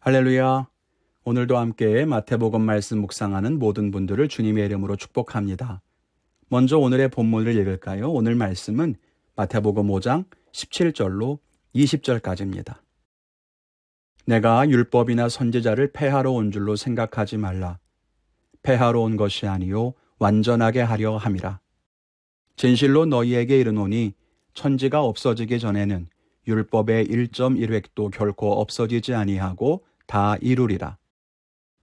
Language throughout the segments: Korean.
할렐루야. 오늘도 함께 마태복음 말씀 묵상하는 모든 분들을 주님의 이름으로 축복합니다. 먼저 오늘의 본문을 읽을까요? 오늘 말씀은 마태복음 5장 17절로 20절까지입니다. 내가 율법이나 선지자를 폐하러 온 줄로 생각하지 말라. 폐하러 온 것이 아니요 완전하게 하려 함이라. 진실로 너희에게 이르노니 천지가 없어지기 전에는 율법의 1.1획도 결코 없어지지 아니하고 다 이루리라.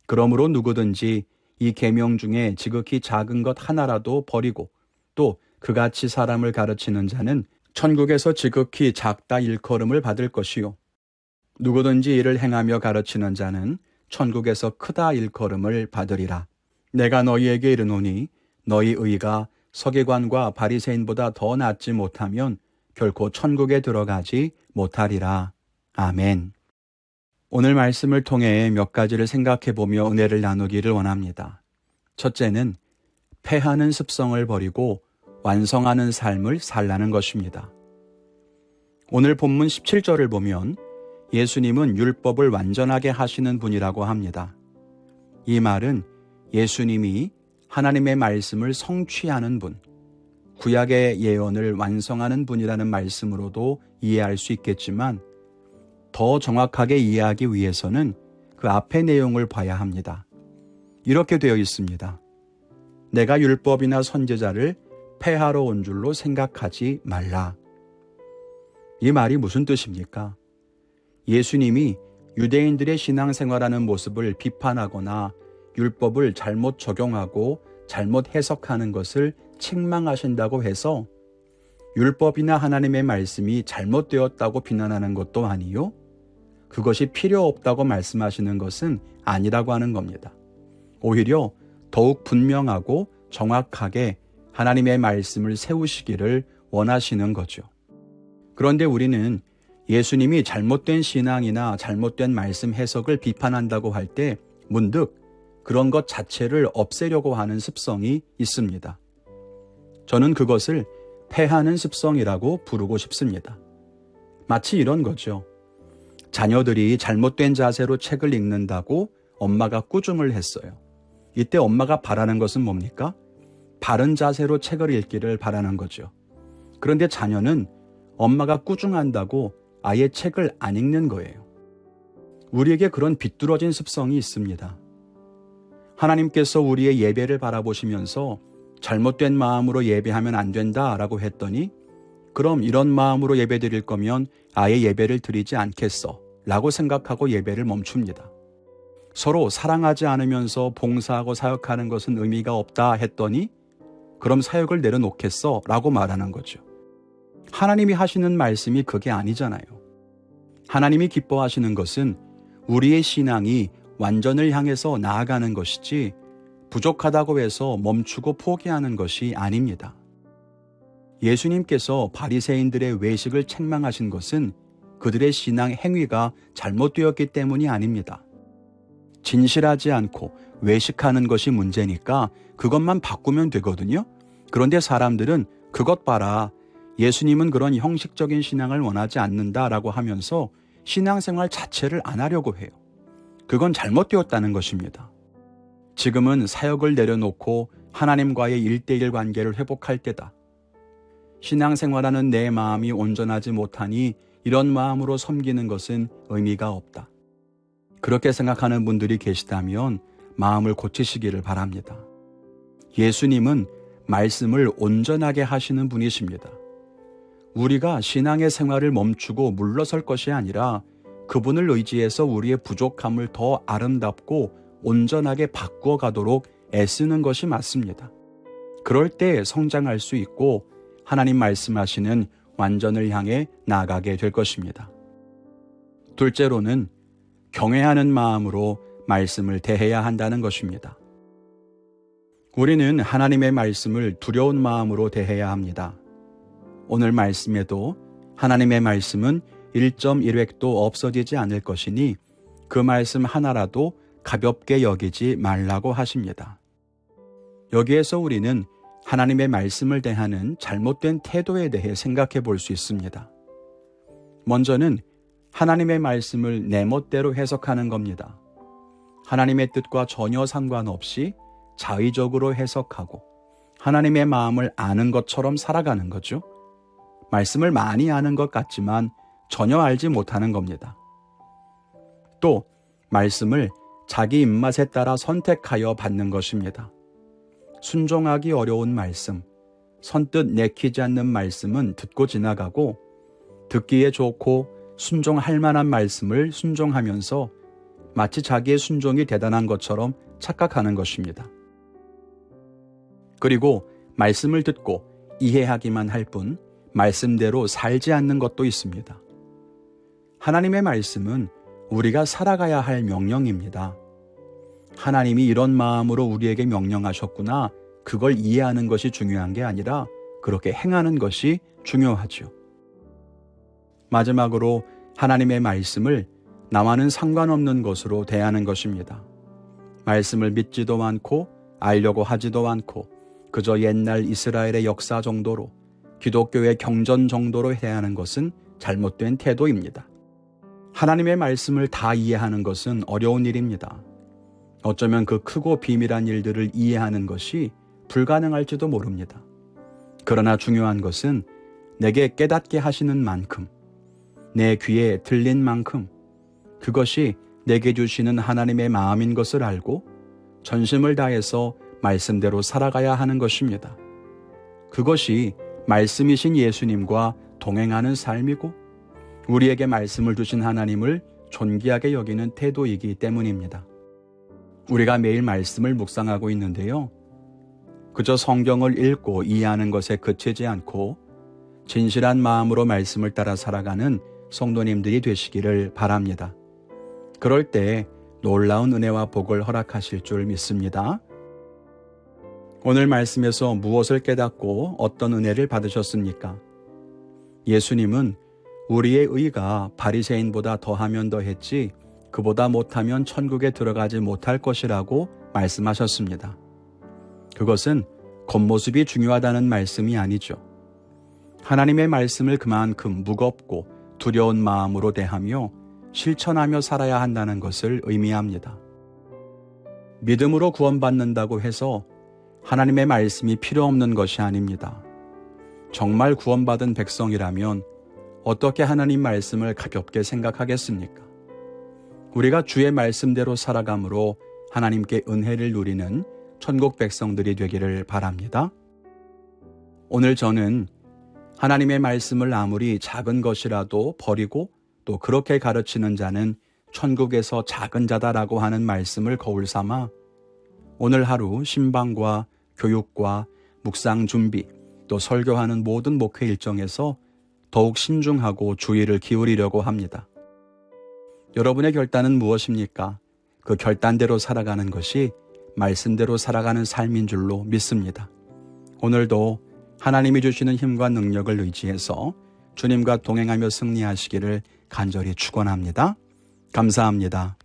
그러므로 누구든지 이 계명 중에 지극히 작은 것 하나라도 버리고 또 그같이 사람을 가르치는 자는 천국에서 지극히 작다 일컬음을 받을 것이요. 누구든지 이를 행하며 가르치는 자는 천국에서 크다 일컬음을 받으리라. 내가 너희에게 이르노니 너희 의가 서기관과 바리새인보다 더 낫지 못하면 결코 천국에 들어가지 못하리라. 아멘. 오늘 말씀을 통해 몇 가지를 생각해 보며 은혜를 나누기를 원합니다. 첫째는 폐하는 습성을 버리고 완성하는 삶을 살라는 것입니다. 오늘 본문 17절을 보면 예수님은 율법을 완전하게 하시는 분이라고 합니다. 이 말은 예수님이 하나님의 말씀을 성취하는 분, 구약의 예언을 완성하는 분이라는 말씀으로도 이해할 수 있겠지만 더 정확하게 이해하기 위해서는 그 앞의 내용을 봐야 합니다. 이렇게 되어 있습니다. 내가 율법이나 선지자를 폐하러 온 줄로 생각하지 말라. 이 말이 무슨 뜻입니까? 예수님이 유대인들의 신앙생활하는 모습을 비판하거나 율법을 잘못 적용하고 잘못 해석하는 것을 책망하신다고 해서 율법이나 하나님의 말씀이 잘못되었다고 비난하는 것도 아니요. 그것이 필요 없다고 말씀하시는 것은 아니라고 하는 겁니다. 오히려 더욱 분명하고 정확하게 하나님의 말씀을 세우시기를 원하시는 거죠. 그런데 우리는 예수님이 잘못된 신앙이나 잘못된 말씀 해석을 비판한다고 할 때 문득 그런 것 자체를 없애려고 하는 습성이 있습니다. 저는 그것을 폐하는 습성이라고 부르고 싶습니다. 마치 이런 거죠. 자녀들이 잘못된 자세로 책을 읽는다고 엄마가 꾸중을 했어요. 이때 엄마가 바라는 것은 뭡니까? 바른 자세로 책을 읽기를 바라는 거죠. 그런데 자녀는 엄마가 꾸중한다고 아예 책을 안 읽는 거예요. 우리에게 그런 비뚤어진 습성이 있습니다. 하나님께서 우리의 예배를 바라보시면서 잘못된 마음으로 예배하면 안 된다라고 했더니 그럼 이런 마음으로 예배 드릴 거면 아예 예배를 드리지 않겠어 라고 생각하고 예배를 멈춥니다. 서로 사랑하지 않으면서 봉사하고 사역하는 것은 의미가 없다 했더니 그럼 사역을 내려놓겠어 라고 말하는 거죠. 하나님이 하시는 말씀이 그게 아니잖아요. 하나님이 기뻐하시는 것은 우리의 신앙이 완전을 향해서 나아가는 것이지 부족하다고 해서 멈추고 포기하는 것이 아닙니다. 예수님께서 바리새인들의 외식을 책망하신 것은 그들의 신앙 행위가 잘못되었기 때문이 아닙니다. 진실하지 않고 외식하는 것이 문제니까 그것만 바꾸면 되거든요. 그런데 사람들은 그것 봐라. 예수님은 그런 형식적인 신앙을 원하지 않는다라고 하면서 신앙생활 자체를 안 하려고 해요. 그건 잘못되었다는 것입니다. 지금은 사역을 내려놓고 하나님과의 1:1 관계를 회복할 때다. 신앙생활하는 내 마음이 온전하지 못하니 이런 마음으로 섬기는 것은 의미가 없다. 그렇게 생각하는 분들이 계시다면 마음을 고치시기를 바랍니다. 예수님은 말씀을 온전하게 하시는 분이십니다. 우리가 신앙의 생활을 멈추고 물러설 것이 아니라 그분을 의지해서 우리의 부족함을 더 아름답고 온전하게 바꾸어 가도록 애쓰는 것이 맞습니다. 그럴 때 성장할 수 있고 하나님 말씀하시는 완전을 향해 나아가게 될 것입니다. 둘째로는 경외하는 마음으로 말씀을 대해야 한다는 것입니다. 우리는 하나님의 말씀을 두려운 마음으로 대해야 합니다. 오늘 말씀에도 하나님의 말씀은 1.1획도 없어지지 않을 것이니 그 말씀 하나라도 가볍게 여기지 말라고 하십니다. 여기에서 우리는 하나님의 말씀을 대하는 잘못된 태도에 대해 생각해 볼 수 있습니다. 먼저는 하나님의 말씀을 내 멋대로 해석하는 겁니다. 하나님의 뜻과 전혀 상관없이 자의적으로 해석하고 하나님의 마음을 아는 것처럼 살아가는 거죠. 말씀을 많이 아는 것 같지만 전혀 알지 못하는 겁니다. 또 말씀을 자기 입맛에 따라 선택하여 받는 것입니다. 순종하기 어려운 말씀, 선뜻 내키지 않는 말씀은 듣고 지나가고 듣기에 좋고 순종할 만한 말씀을 순종하면서 마치 자기의 순종이 대단한 것처럼 착각하는 것입니다. 그리고 말씀을 듣고 이해하기만 할 뿐 말씀대로 살지 않는 것도 있습니다. 하나님의 말씀은 우리가 살아가야 할 명령입니다. 하나님이 이런 마음으로 우리에게 명령하셨구나, 그걸 이해하는 것이 중요한 게 아니라 그렇게 행하는 것이 중요하죠. 마지막으로 하나님의 말씀을 나와는 상관없는 것으로 대하는 것입니다. 말씀을 믿지도 않고 알려고 하지도 않고 그저 옛날 이스라엘의 역사 정도로, 기독교의 경전 정도로 대하는 것은 잘못된 태도입니다. 하나님의 말씀을 다 이해하는 것은 어려운 일입니다. 어쩌면 그 크고 비밀한 일들을 이해하는 것이 불가능할지도 모릅니다. 그러나 중요한 것은 내게 깨닫게 하시는 만큼, 내 귀에 들린 만큼 그것이 내게 주시는 하나님의 마음인 것을 알고 전심을 다해서 말씀대로 살아가야 하는 것입니다. 그것이 말씀이신 예수님과 동행하는 삶이고 우리에게 말씀을 주신 하나님을 존귀하게 여기는 태도이기 때문입니다. 우리가 매일 말씀을 묵상하고 있는데요. 그저 성경을 읽고 이해하는 것에 그치지 않고 진실한 마음으로 말씀을 따라 살아가는 성도님들이 되시기를 바랍니다. 그럴 때 놀라운 은혜와 복을 허락하실 줄 믿습니다. 오늘 말씀에서 무엇을 깨닫고 어떤 은혜를 받으셨습니까? 예수님은 우리의 의가 바리새인보다 더하면 더했지 그보다 못하면 천국에 들어가지 못할 것이라고 말씀하셨습니다. 그것은 겉모습이 중요하다는 말씀이 아니죠. 하나님의 말씀을 그만큼 무겁고 두려운 마음으로 대하며 실천하며 살아야 한다는 것을 의미합니다. 믿음으로 구원받는다고 해서 하나님의 말씀이 필요 없는 것이 아닙니다. 정말 구원받은 백성이라면 어떻게 하나님 말씀을 가볍게 생각하겠습니까? 우리가 주의 말씀대로 살아감으로 하나님께 은혜를 누리는 천국 백성들이 되기를 바랍니다. 오늘 저는 하나님의 말씀을 아무리 작은 것이라도 버리고 또 그렇게 가르치는 자는 천국에서 작은 자다라고 하는 말씀을 거울 삼아 오늘 하루 신방과 교육과 묵상 준비 또 설교하는 모든 목회 일정에서 더욱 신중하고 주의를 기울이려고 합니다. 여러분의 결단은 무엇입니까? 그 결단대로 살아가는 것이 말씀대로 살아가는 삶인 줄로 믿습니다. 오늘도 하나님이 주시는 힘과 능력을 의지해서 주님과 동행하며 승리하시기를 간절히 축원합니다. 감사합니다.